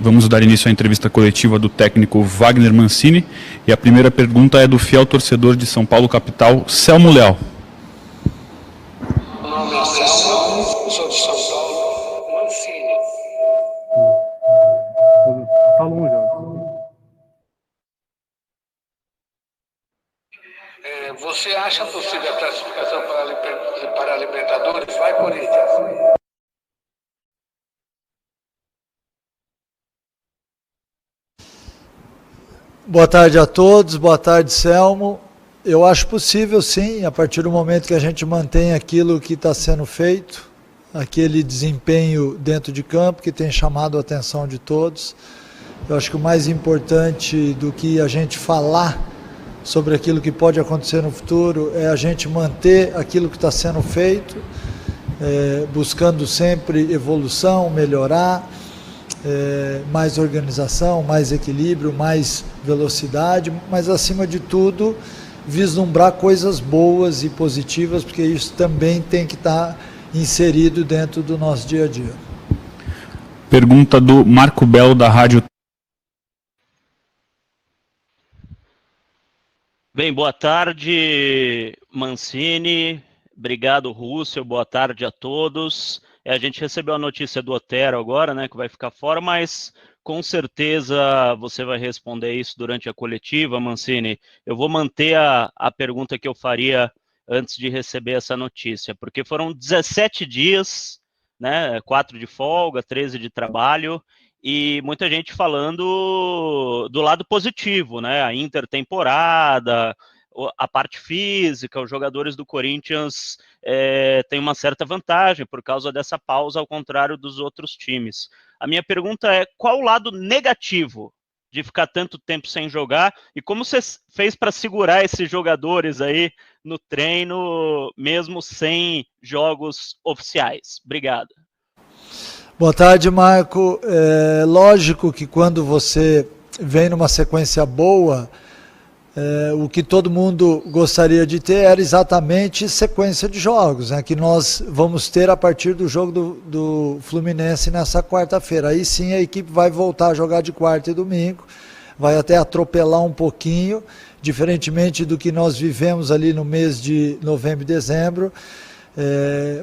Vamos dar início à entrevista coletiva do técnico Wagner Mancini. E a primeira pergunta é do fiel torcedor de São Paulo capital, Selmo Leal. Meu nome é Selmo, sou de São Paulo, Mancini. Fala um, Jorge. Você acha possível a classificação para a Libertadores? Vai, Corinthians. Boa tarde a todos, boa tarde, Selmo. Eu acho possível, sim, a partir do momento que a gente mantém aquilo que está sendo feito, aquele desempenho dentro de campo que tem chamado a atenção de todos. Eu acho que o mais importante do que a gente falar sobre aquilo que pode acontecer no futuro é a gente manter aquilo que está sendo feito, buscando sempre evolução, melhorar, mais organização, mais equilíbrio, mais velocidade, mas acima de tudo vislumbrar coisas boas e positivas, porque isso também tem que estar inserido dentro do nosso dia a dia. Pergunta do Marco Belo, da Rádio. Bem, boa tarde, Mancini. Obrigado, Russell. Boa tarde a todos. A gente recebeu a notícia do Otero agora, né, que vai ficar fora, mas com certeza você vai responder isso durante a coletiva, Mancini. Eu vou manter a pergunta que eu faria antes de receber essa notícia, porque foram 17 dias, né, 4 de folga, 13 de trabalho, e muita gente falando do lado positivo, né, a intertemporada, a parte física, os jogadores do Corinthians têm uma certa vantagem por causa dessa pausa, ao contrário dos outros times. A minha pergunta é, qual o lado negativo de ficar tanto tempo sem jogar e como você fez para segurar esses jogadores aí no treino, mesmo sem jogos oficiais? Obrigado. Boa tarde, Marco. É lógico que quando você vem numa sequência boa, o que todo mundo gostaria de ter era exatamente sequência de jogos, né, que nós vamos ter a partir do jogo do Fluminense nessa quarta-feira. Aí sim a equipe vai voltar a jogar de quarta e domingo, vai até atropelar um pouquinho, diferentemente do que nós vivemos ali no mês de novembro e dezembro.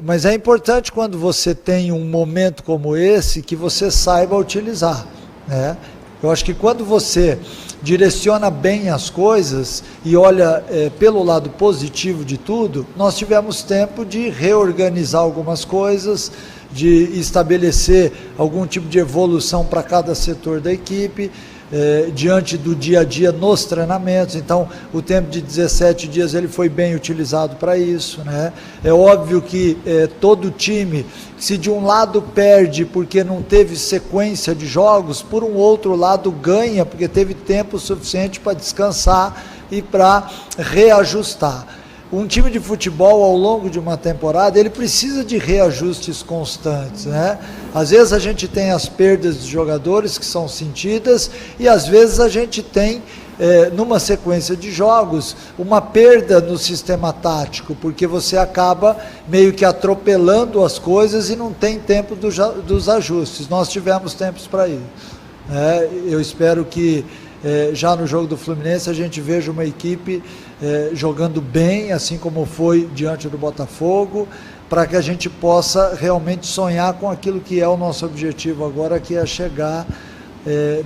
Mas é importante quando você tem um momento como esse que você saiba utilizar, né? Eu acho que quando você direciona bem as coisas e olha pelo lado positivo de tudo, nós tivemos tempo de reorganizar algumas coisas, de estabelecer algum tipo de evolução para cada setor da equipe, diante do dia a dia nos treinamentos. Então o tempo de 17 dias ele foi bem utilizado para isso, né? É óbvio que todo time, se de um lado perde porque não teve sequência de jogos, por um outro lado ganha porque teve tempo suficiente para descansar e para reajustar. Um time de futebol ao longo de uma temporada, ele precisa de reajustes constantes, né? Às vezes a gente tem as perdas de jogadores que são sentidas e às vezes a gente tem, numa sequência de jogos, uma perda no sistema tático, porque você acaba meio que atropelando as coisas e não tem tempo dos ajustes. Nós tivemos tempos para isso. Eu espero que já no jogo do Fluminense a gente veja uma equipe jogando bem, assim como foi diante do Botafogo, para que a gente possa realmente sonhar com aquilo que é o nosso objetivo agora, que é chegar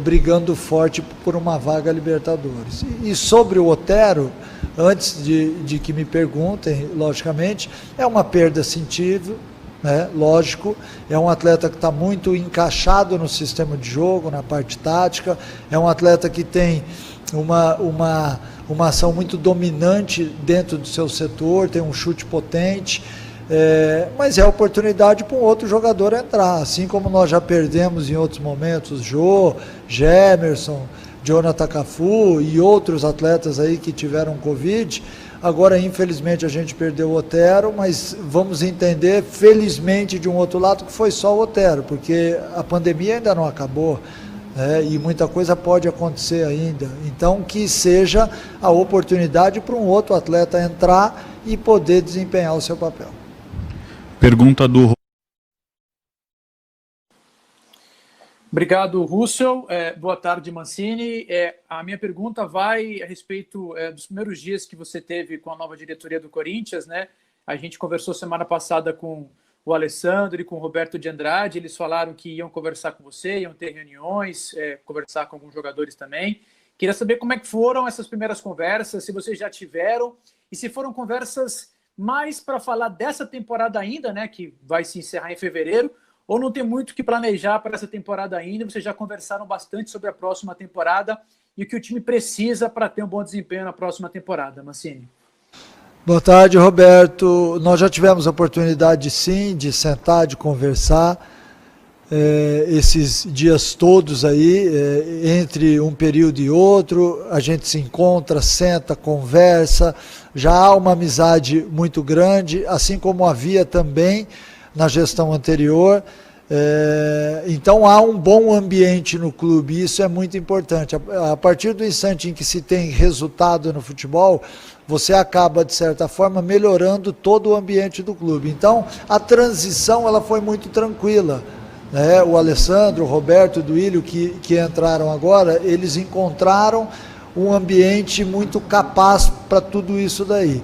brigando forte por uma vaga Libertadores. E sobre o Otero, antes de que me perguntem, logicamente, é uma perda sentido, né? Lógico, é um atleta que está muito encaixado no sistema de jogo, na parte tática, é um atleta que tem uma ação muito dominante dentro do seu setor, tem um chute potente, mas é oportunidade para um outro jogador entrar, assim como nós já perdemos em outros momentos, Jô, Gemerson, Jonathan Cafu e outros atletas aí que tiveram Covid. Agora, infelizmente, a gente perdeu o Otero, mas vamos entender, felizmente, de um outro lado, que foi só o Otero, porque a pandemia ainda não acabou, e muita coisa pode acontecer ainda. Então, que seja a oportunidade para um outro atleta entrar e poder desempenhar o seu papel. Pergunta do... Obrigado, Russell. Boa tarde, Mancini. A minha pergunta vai a respeito dos primeiros dias que você teve com a nova diretoria do Corinthians, né? A gente conversou semana passada com o Alessandro e com o Roberto de Andrade. Eles falaram que iam conversar com você, iam ter reuniões, conversar com alguns jogadores também. Queria saber como é que foram essas primeiras conversas, se vocês já tiveram, e se foram conversas mais para falar dessa temporada ainda, né? Que vai se encerrar em fevereiro, ou não tem muito o que planejar para essa temporada ainda? Vocês já conversaram bastante sobre a próxima temporada e o que o time precisa para ter um bom desempenho na próxima temporada, Mancini. Boa tarde, Roberto. Nós já tivemos a oportunidade, sim, de sentar, de conversar esses dias todos aí, entre um período e outro, a gente se encontra, senta, conversa, já há uma amizade muito grande, assim como havia também na gestão anterior. Então há um bom ambiente no clube, e isso é muito importante. A partir do instante em que se tem resultado no futebol, você acaba, de certa forma, melhorando todo o ambiente do clube. Então a transição ela foi muito tranquila, né? O Alessandro, o Roberto, o Duílio, que entraram agora, eles encontraram um ambiente muito capaz para tudo isso daí.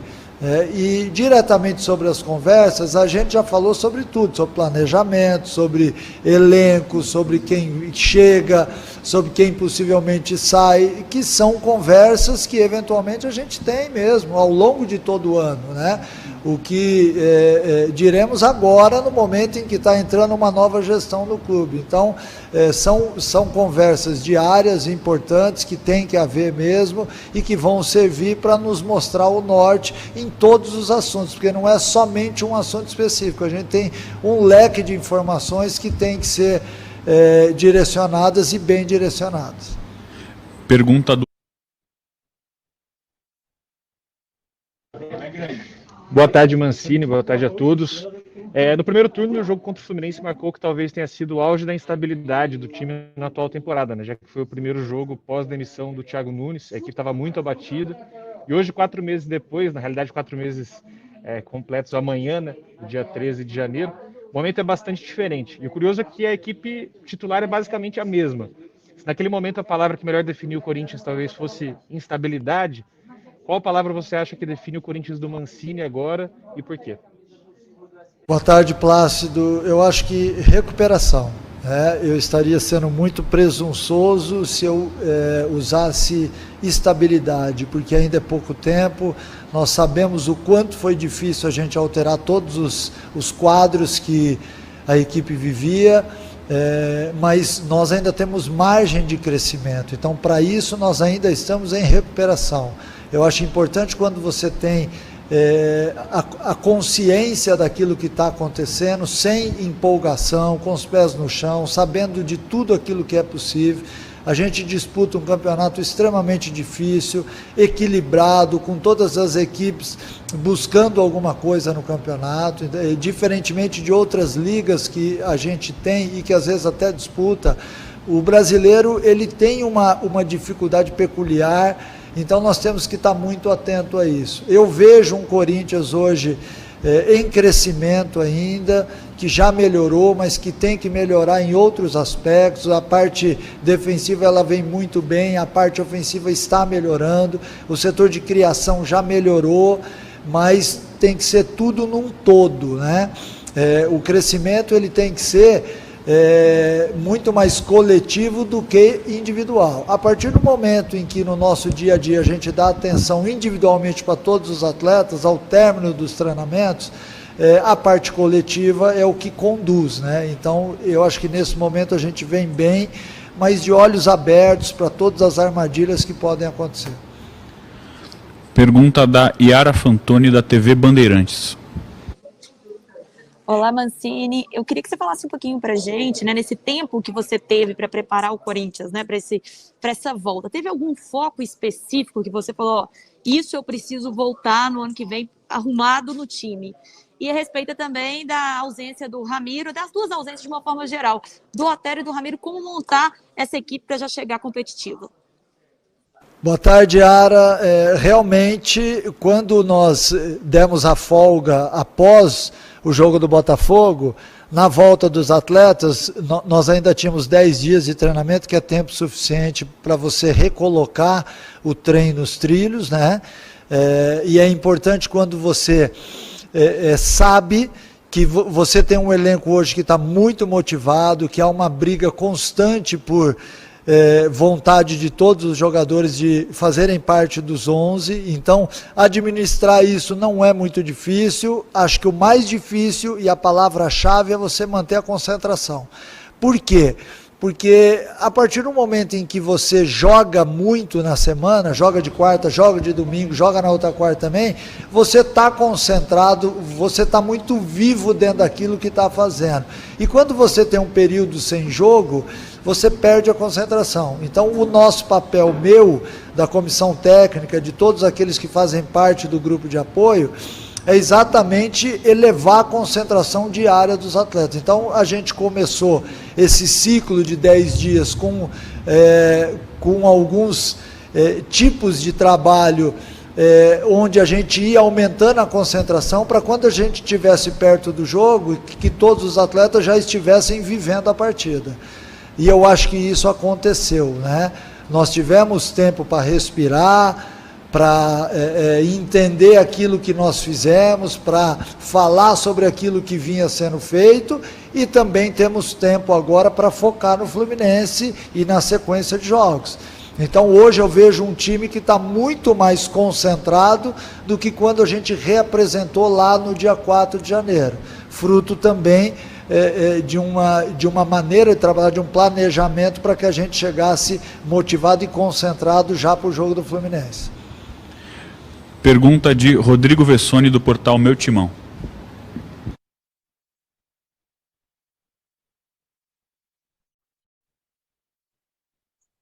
E diretamente sobre as conversas, a gente já falou sobre tudo, sobre planejamento, sobre elenco, sobre quem chega, sobre quem possivelmente sai, que são conversas que eventualmente a gente tem mesmo ao longo de todo o ano, né? O que diremos agora no momento em que está entrando uma nova gestão no clube. Então, são conversas diárias importantes que tem que haver mesmo e que vão servir para nos mostrar o norte em todos os assuntos, porque não é somente um assunto específico, a gente tem um leque de informações que tem que ser direcionadas e bem direcionadas. Pergunta do... Boa tarde, Mancini, boa tarde a todos. No primeiro turno, o jogo contra o Fluminense marcou que talvez tenha sido o auge da instabilidade do time na atual temporada, né? Já que foi o primeiro jogo pós-demissão do Thiago Nunes, a equipe estava muito abatida. E hoje, 4 meses depois, na realidade 4 meses completos amanhã, né, dia 13 de janeiro, o momento é bastante diferente. E o curioso é que a equipe titular é basicamente a mesma. Se naquele momento a palavra que melhor definiu o Corinthians talvez fosse instabilidade, qual palavra você acha que define o Corinthians do Mancini agora e por quê? Boa tarde, Plácido. Eu acho que recuperação. Eu estaria sendo muito presunçoso se eu usasse estabilidade, porque ainda é pouco tempo. Nós sabemos o quanto foi difícil a gente alterar todos os quadros que a equipe vivia, mas nós ainda temos margem de crescimento. Então, para isso, nós ainda estamos em recuperação. Eu acho importante quando você tem a consciência daquilo que está acontecendo, sem empolgação, com os pés no chão, sabendo de tudo aquilo que é possível. A gente disputa um campeonato extremamente difícil, equilibrado, com todas as equipes buscando alguma coisa no campeonato, diferentemente de outras ligas que a gente tem e que às vezes até disputa. O brasileiro ele tem uma dificuldade peculiar. Então nós temos que estar muito atento a isso. Eu vejo um Corinthians hoje em crescimento ainda, que já melhorou, mas que tem que melhorar em outros aspectos. A parte defensiva ela vem muito bem, a parte ofensiva está melhorando, o setor de criação já melhorou, mas tem que ser tudo num todo, né? O crescimento ele tem que ser muito mais coletivo do que individual. A partir do momento em que no nosso dia a dia a gente dá atenção individualmente para todos os atletas, ao término dos treinamentos, a parte coletiva é o que conduz, né? Então eu acho que nesse momento a gente vem bem, mas de olhos abertos para todas as armadilhas que podem acontecer. Pergunta da Yara Fantoni, da TV Bandeirantes. Olá, Mancini. Eu queria que você falasse um pouquinho para a gente, né, nesse tempo que você teve para preparar o Corinthians, né, para essa volta. Teve algum foco específico que você falou, ó, isso eu preciso voltar no ano que vem arrumado no time? E a respeito também da ausência do Ramiro, das duas ausências de uma forma geral, do Otero e do Ramiro, como montar essa equipe para já chegar competitiva? Boa tarde, Yara. Realmente, quando nós demos a folga após o jogo do Botafogo, Na volta dos atletas, nós ainda tínhamos 10 dias de treinamento, que é tempo suficiente para você recolocar o trem nos trilhos, né? E é importante quando você sabe que você tem um elenco hoje que está muito motivado, que há uma briga constante por vontade de todos os jogadores de fazerem parte dos 11, então administrar isso não é muito difícil. Acho que o mais difícil e a palavra-chave é você manter a concentração. Por quê? Porque a partir do momento em que você joga muito na semana, joga de quarta, joga de domingo, joga na outra quarta também, você está concentrado, você está muito vivo dentro daquilo que está fazendo. E quando você tem um período sem jogo, você perde a concentração. Então, o nosso papel, da comissão técnica, de todos aqueles que fazem parte do grupo de apoio, é exatamente elevar a concentração diária dos atletas. Então, a gente começou esse ciclo de 10 dias com alguns tipos de trabalho, onde a gente ia aumentando a concentração para quando a gente estivesse perto do jogo, que todos os atletas já estivessem vivendo a partida. E eu acho que isso aconteceu, né? Nós tivemos tempo para respirar, para entender aquilo que nós fizemos, para falar sobre aquilo que vinha sendo feito, e também temos tempo agora para focar no Fluminense e na sequência de jogos. Então hoje eu vejo um time que está muito mais concentrado do que quando a gente reapresentou lá no dia 4 de janeiro, fruto também de uma maneira de trabalhar, de um planejamento para que a gente chegasse motivado e concentrado já para o jogo do Fluminense. Pergunta de Rodrigo Vessoni, do portal Meu Timão.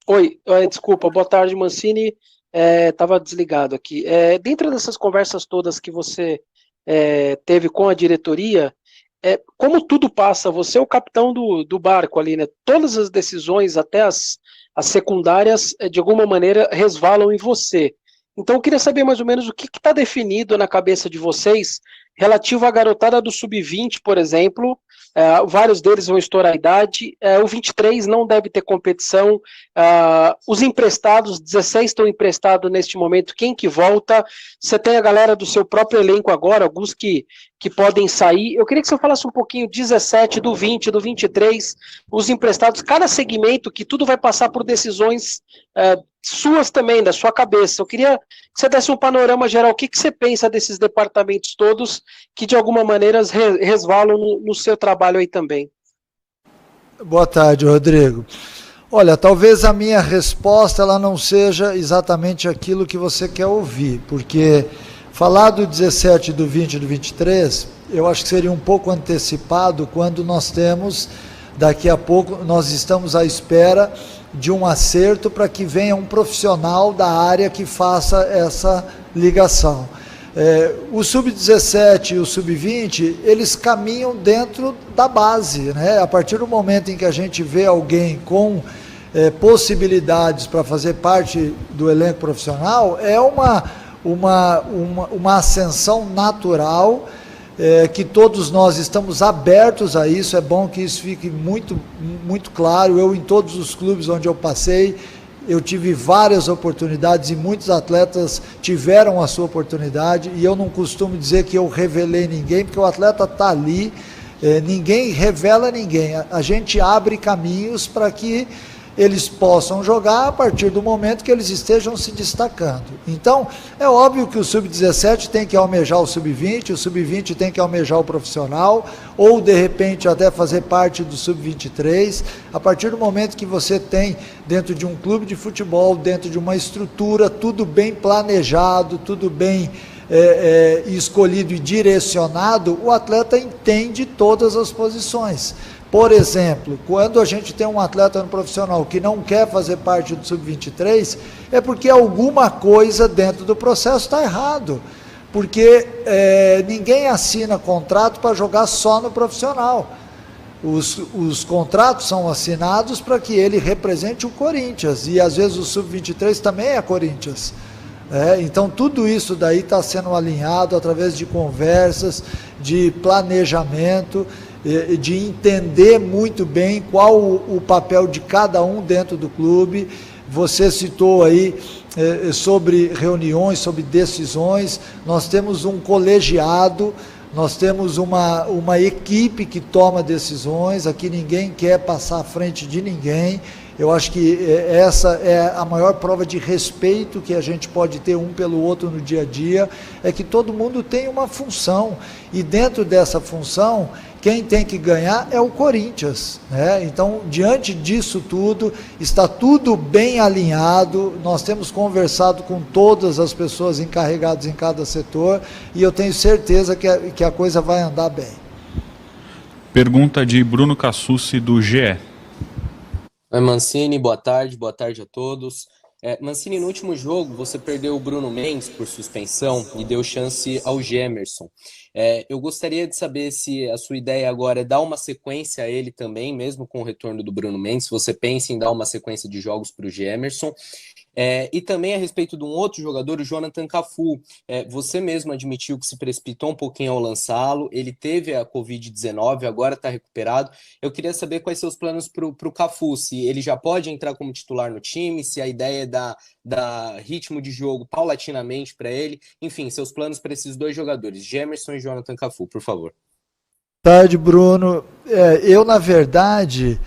Oi, desculpa, boa tarde, Mancini, estava desligado aqui. Dentro dessas conversas todas que você teve com a diretoria, como tudo passa, você é o capitão do barco ali, né? Todas as decisões, até as secundárias, de alguma maneira resvalam em você. Então eu queria saber mais ou menos o que está definido na cabeça de vocês relativo à garotada do Sub-20, por exemplo. Vários deles vão estourar a idade, o 23 não deve ter competição, os emprestados, 16 estão emprestados neste momento, quem que volta? Você tem a galera do seu próprio elenco agora, alguns que podem sair. Eu queria que você falasse um pouquinho 17, do 20, do 23, os emprestados, cada segmento, que tudo vai passar por decisões suas também, da sua cabeça. Eu queria que você desse um panorama geral, o que você pensa desses departamentos todos, que de alguma maneira resvalam no seu trabalho aí também. Boa tarde, Rodrigo. Olha, talvez a minha resposta ela não seja exatamente aquilo que você quer ouvir, porque falar do 17, do 20 e do 23, eu acho que seria um pouco antecipado quando nós temos, daqui a pouco, nós estamos à espera de um acerto para que venha um profissional da área que faça essa ligação. O Sub-17 e o Sub-20, eles caminham dentro da base, né? A partir do momento em que a gente vê alguém com possibilidades para fazer parte do elenco profissional, é uma ascensão natural, que todos nós estamos abertos a isso. É bom que isso fique muito, muito claro. Eu, em todos os clubes onde eu passei, eu tive várias oportunidades e muitos atletas tiveram a sua oportunidade, e eu não costumo dizer que eu revelei ninguém, porque o atleta está ali, ninguém revela ninguém, a gente abre caminhos para que eles possam jogar a partir do momento que eles estejam se destacando. Então, é óbvio que o Sub-17 tem que almejar o Sub-20, o Sub-20 tem que almejar o profissional, ou de repente até fazer parte do Sub-23. A partir do momento que você tem, dentro de um clube de futebol, dentro de uma estrutura, tudo bem planejado, tudo bem escolhido e direcionado, o atleta entende todas as posições. Por exemplo, quando a gente tem um atleta no profissional que não quer fazer parte do Sub-23, é porque alguma coisa dentro do processo está errado. Porque ninguém assina contrato para jogar só no profissional. Os contratos são assinados para que ele represente o Corinthians, e às vezes o Sub-23 também é Corinthians. Então tudo isso daí está sendo alinhado através de conversas, de planejamento, de entender muito bem qual o papel de cada um dentro do clube. Você citou aí sobre reuniões, sobre decisões. Nós temos um colegiado, nós temos uma equipe que toma decisões. Aqui ninguém quer passar à frente de ninguém. Eu acho que essa é a maior prova de respeito que a gente pode ter um pelo outro no dia a dia, é que todo mundo tem uma função, e dentro dessa função, quem tem que ganhar é o Corinthians, né? Então, diante disso tudo, está tudo bem alinhado. Nós temos conversado com todas as pessoas encarregadas em cada setor, e eu tenho certeza que a coisa vai andar bem. Pergunta de Bruno Cassucci, do GE. Oi, Mancini, boa tarde a todos. Mancini, no último jogo você perdeu o Bruno Mendes por suspensão e deu chance ao Gemerson. Eu gostaria de saber se a sua ideia agora é dar uma sequência a ele também, mesmo com o retorno do Bruno Mendes, se você pensa em dar uma sequência de jogos para o Gemerson. E também a respeito de um outro jogador, o Jonathan Cafu. Você mesmo admitiu que se precipitou um pouquinho ao lançá-lo, ele teve a Covid-19, agora está recuperado. Eu queria saber quais são os planos para o Cafu, se ele já pode entrar como titular no time, se a ideia é dar ritmo de jogo paulatinamente para ele, enfim, seus planos para esses dois jogadores, Gemerson e Jonathan Cafu, por favor. Boa tarde, Bruno. Eu, na verdade,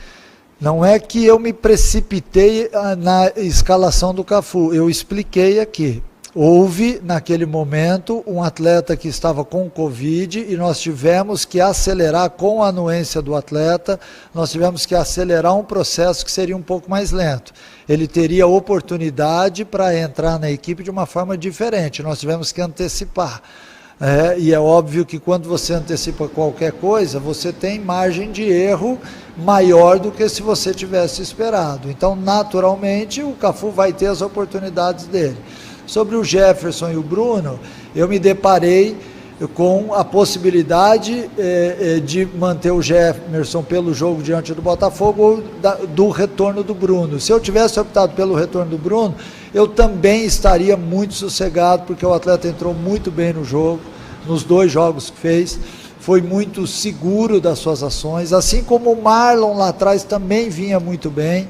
não é que eu me precipitei na escalação do Cafu, eu expliquei aqui. Houve, naquele momento, um atleta que estava com Covid e nós tivemos que acelerar com a anuência do atleta, nós tivemos que acelerar um processo que seria um pouco mais lento. Ele teria oportunidade para entrar na equipe de uma forma diferente, nós tivemos que antecipar. E é óbvio que quando você antecipa qualquer coisa, você tem margem de erro maior do que se você tivesse esperado. Então, naturalmente, o Cafu vai ter as oportunidades dele. Sobre o Jefferson e o Bruno, eu me deparei com a possibilidade de manter o Jefferson pelo jogo diante do Botafogo ou do retorno do Bruno. Se eu tivesse optado pelo retorno do Bruno, eu também estaria muito sossegado, porque o atleta entrou muito bem no jogo, nos dois jogos que fez, foi muito seguro das suas ações, assim como o Marlon lá atrás também vinha muito bem.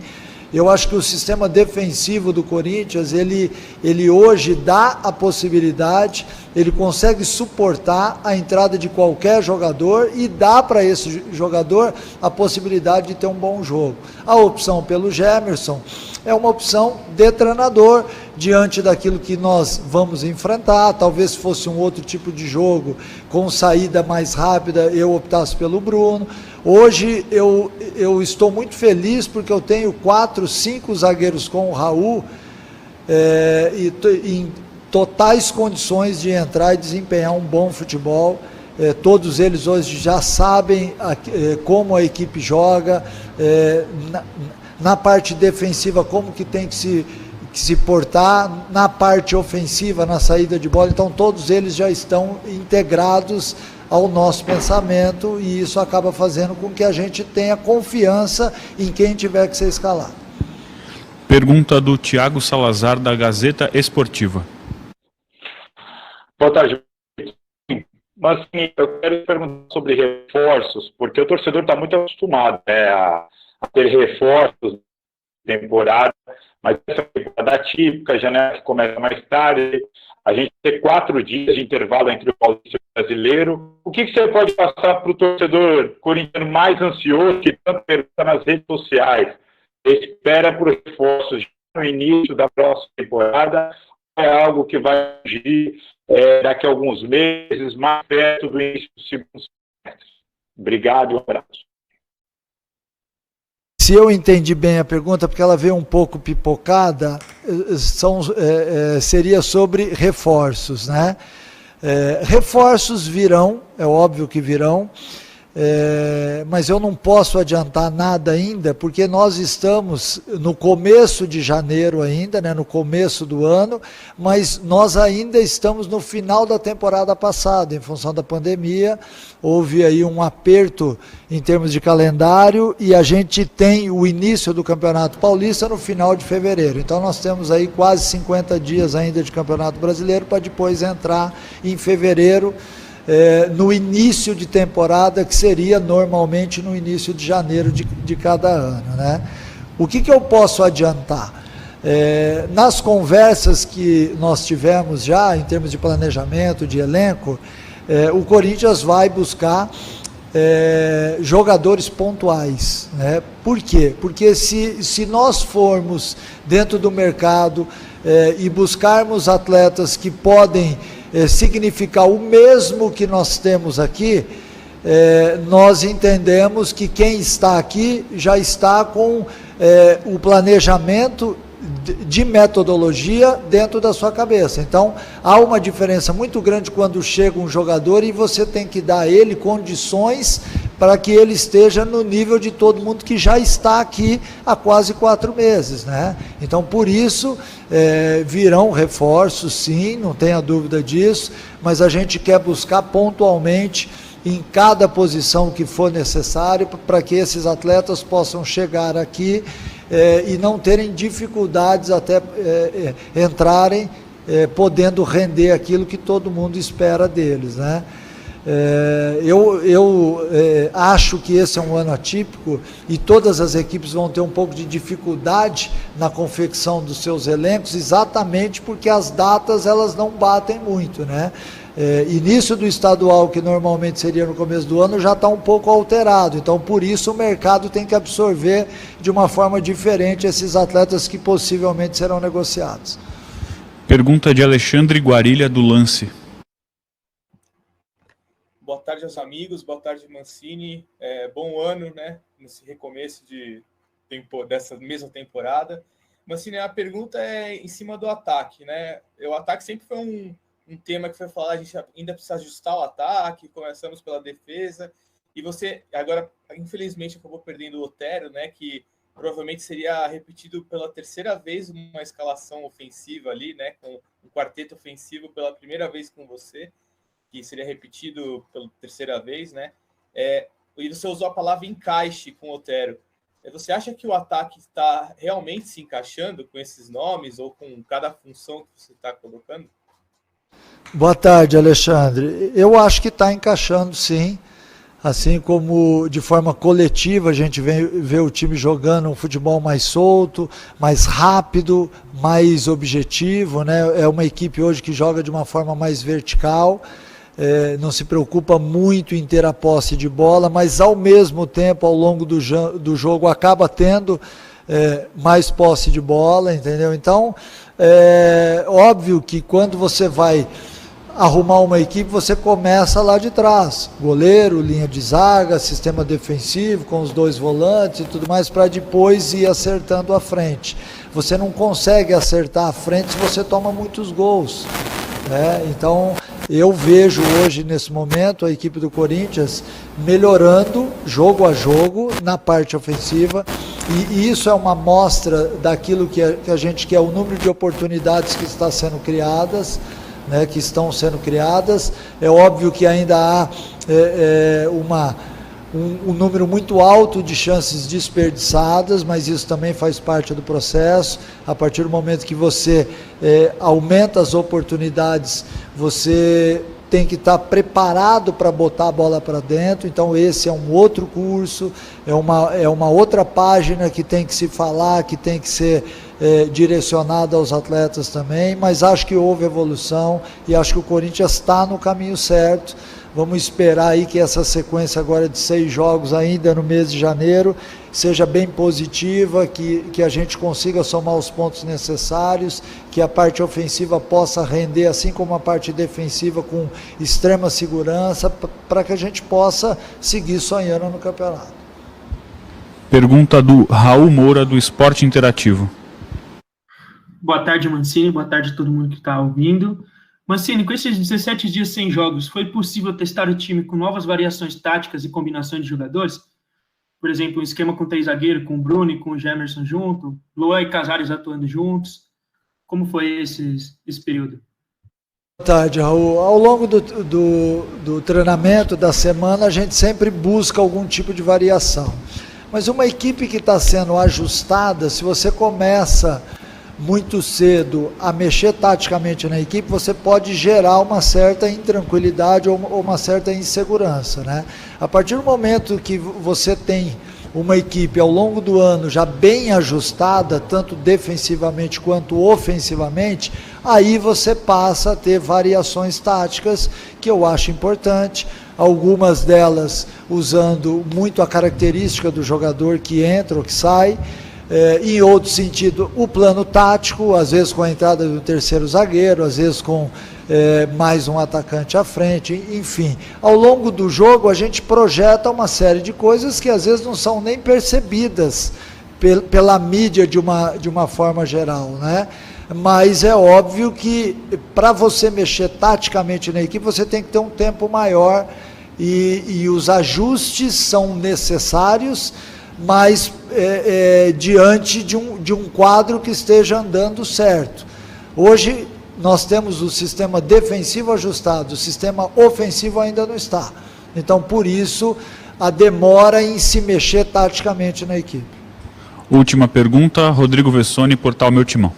Eu acho que o sistema defensivo do Corinthians, ele hoje dá a possibilidade, ele consegue suportar a entrada de qualquer jogador e dá para esse jogador a possibilidade de ter um bom jogo. A opção pelo Gemerson é uma opção de treinador, diante daquilo que nós vamos enfrentar. Talvez fosse um outro tipo de jogo, com saída mais rápida, eu optasse pelo Bruno. Hoje eu estou muito feliz porque eu tenho 4, 5 zagueiros com o Raul em totais condições de entrar e desempenhar um bom futebol. Todos eles hoje já sabem como a equipe joga, na parte defensiva como que tem que se portar, na parte ofensiva, na saída de bola. Então todos eles já estão integrados ao nosso pensamento, e isso acaba fazendo com que a gente tenha confiança em quem tiver que ser escalado. Pergunta do Thiago Salazar, da Gazeta Esportiva. Boa tarde. Mas eu quero perguntar sobre reforços, porque o torcedor está muito acostumado a ter reforços temporada, mas essa temporada atípica, a janela que começa mais tarde, a gente tem 4 dias de intervalo entre o Paulista e o Brasileiro. O que você pode passar para o torcedor corintiano mais ansioso, que tanto pergunta nas redes sociais? Espera por reforços no início da próxima temporada? É algo que vai agir daqui a alguns meses, mais perto do início do segundo semestre? Obrigado e um abraço. Se eu entendi bem a pergunta, porque ela veio um pouco pipocada, seria sobre reforços, né? Reforços virão, é óbvio que virão, mas eu não posso adiantar nada ainda, porque nós estamos no começo de janeiro ainda, né, no começo do ano, mas nós ainda estamos no final da temporada passada, em função da pandemia. Houve aí um aperto em termos de calendário e a gente tem o início do Campeonato Paulista no final de fevereiro. Então nós temos aí quase 50 dias ainda de Campeonato Brasileiro para depois entrar em fevereiro no início de temporada, que seria normalmente no início de janeiro de cada ano, né? O que eu posso adiantar? Nas conversas que nós tivemos já, em termos de planejamento, de elenco, o Corinthians vai buscar jogadores pontuais, né? Por quê? Porque se nós formos dentro do mercado e buscarmos atletas que podem significar o mesmo que nós temos aqui, nós entendemos que quem está aqui já está com o planejamento de metodologia dentro da sua cabeça. Então, há uma diferença muito grande quando chega um jogador e você tem que dar a ele condições para que ele esteja no nível de todo mundo que já está aqui há quase 4 meses, né? Então, por isso, virão reforços, sim, não tenha dúvida disso, mas a gente quer buscar pontualmente em cada posição que for necessário para que esses atletas possam chegar aqui e não terem dificuldades até entrarem podendo render aquilo que todo mundo espera deles, né? Eu acho que esse é um ano atípico e todas as equipes vão ter um pouco de dificuldade na confecção dos seus elencos, exatamente porque as datas elas não batem muito, né? Início do estadual, que normalmente seria no começo do ano, já está um pouco alterado. Então, por isso, o mercado tem que absorver de uma forma diferente esses atletas que possivelmente serão negociados. Pergunta de Alexandre Guarilha, do Lance. Boa tarde aos amigos, boa tarde, Mancini. Bom ano, né? Nesse recomeço dessa mesma temporada. Mancini, a pergunta é em cima do ataque, né? O ataque sempre foi um tema que foi falado, a gente ainda precisa ajustar o ataque, começamos pela defesa, e você agora, infelizmente, acabou perdendo o Otero, né, que provavelmente seria repetido pela terceira vez uma escalação ofensiva ali, né, com um quarteto ofensivo pela primeira vez com você, que seria repetido pela terceira vez, né, e você usou a palavra encaixe com o Otero. Você acha que o ataque está realmente se encaixando com esses nomes ou com cada função que você está colocando? Boa tarde, Alexandre. Eu acho que está encaixando, sim. Assim como de forma coletiva a gente vê o time jogando um futebol mais solto, mais rápido, mais objetivo, né? É uma equipe hoje que joga de uma forma mais vertical, não se preocupa muito em ter a posse de bola, mas ao mesmo tempo, ao longo do jogo, acaba tendo mais posse de bola, entendeu? Então, óbvio que quando você vai arrumar uma equipe, você começa lá de trás, goleiro, linha de zaga, sistema defensivo com os 2 volantes e tudo mais, para depois ir acertando a frente. Você não consegue acertar a frente se você toma muitos gols, né? Então, eu vejo hoje, nesse momento, a equipe do Corinthians melhorando jogo a jogo na parte ofensiva, e isso é uma amostra daquilo que a gente quer, o número de oportunidades que está sendo criadas, né, que estão sendo criadas. É óbvio que ainda há um número muito alto de chances desperdiçadas, mas isso também faz parte do processo. A partir do momento que você aumenta as oportunidades, você tem que estar preparado para botar a bola para dentro. Então esse é um outro curso, é uma outra página que tem que se falar, que tem que ser direcionada aos atletas também, mas acho que houve evolução e acho que o Corinthians está no caminho certo. Vamos esperar aí que essa sequência agora de 6 jogos ainda no mês de janeiro seja bem positiva, que a gente consiga somar os pontos necessários, que a parte ofensiva possa render, assim como a parte defensiva, com extrema segurança, para que a gente possa seguir sonhando no campeonato. Pergunta do Raul Moura, do Esporte Interativo. Boa tarde, Mancini. Boa tarde a todo mundo que está ouvindo. Mancini, com esses 17 dias sem jogos, foi possível testar o time com novas variações táticas e combinações de jogadores? Por exemplo, um esquema com 3 zagueiros, com o Bruno e com o Gemerson junto, Luan e Casares atuando juntos. Como foi esse período? Boa tarde, Raul. Ao longo do treinamento da semana, a gente sempre busca algum tipo de variação. Mas uma equipe que está sendo ajustada, se você começa muito cedo a mexer taticamente na equipe, você pode gerar uma certa intranquilidade ou uma certa insegurança, né? A partir do momento que você tem uma equipe ao longo do ano já bem ajustada, tanto defensivamente quanto ofensivamente, aí você passa a ter variações táticas, que eu acho importante, algumas delas usando muito a característica do jogador que entra ou que sai, em outro sentido, o plano tático, às vezes com a entrada do terceiro zagueiro, às vezes com mais um atacante à frente, enfim. Ao longo do jogo, a gente projeta uma série de coisas que às vezes não são nem percebidas pela mídia de uma forma geral, né? Mas é óbvio que para você mexer taticamente na equipe, você tem que ter um tempo maior e os ajustes são necessários, mas diante de um quadro que esteja andando certo. Hoje nós temos o sistema defensivo ajustado, o sistema ofensivo ainda não está. Então, por isso, a demora em se mexer taticamente na equipe. Última pergunta, Rodrigo Vessoni, Portal Meu Timão.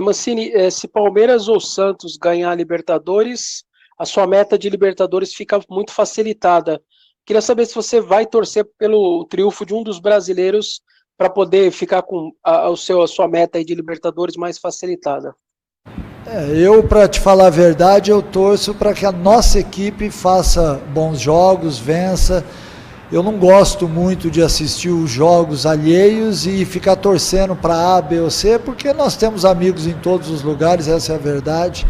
Mancini, se Palmeiras ou Santos ganhar a Libertadores, a sua meta de Libertadores fica muito facilitada. Queria saber se você vai torcer pelo triunfo de um dos brasileiros para poder ficar com a sua meta aí de Libertadores mais facilitada. Eu, para te falar a verdade, eu torço para que a nossa equipe faça bons jogos, vença. Eu não gosto muito de assistir os jogos alheios e ficar torcendo para A, B ou C, porque nós temos amigos em todos os lugares, essa é a verdade.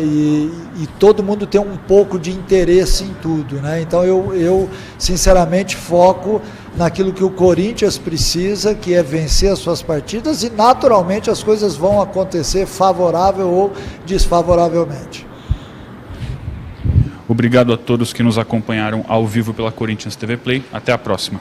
E todo mundo tem um pouco de interesse em tudo, né? Então eu sinceramente foco naquilo que o Corinthians precisa, que é vencer as suas partidas, e naturalmente as coisas vão acontecer favorável ou desfavoravelmente. Obrigado a todos que nos acompanharam ao vivo pela Corinthians TV Play. Até a próxima.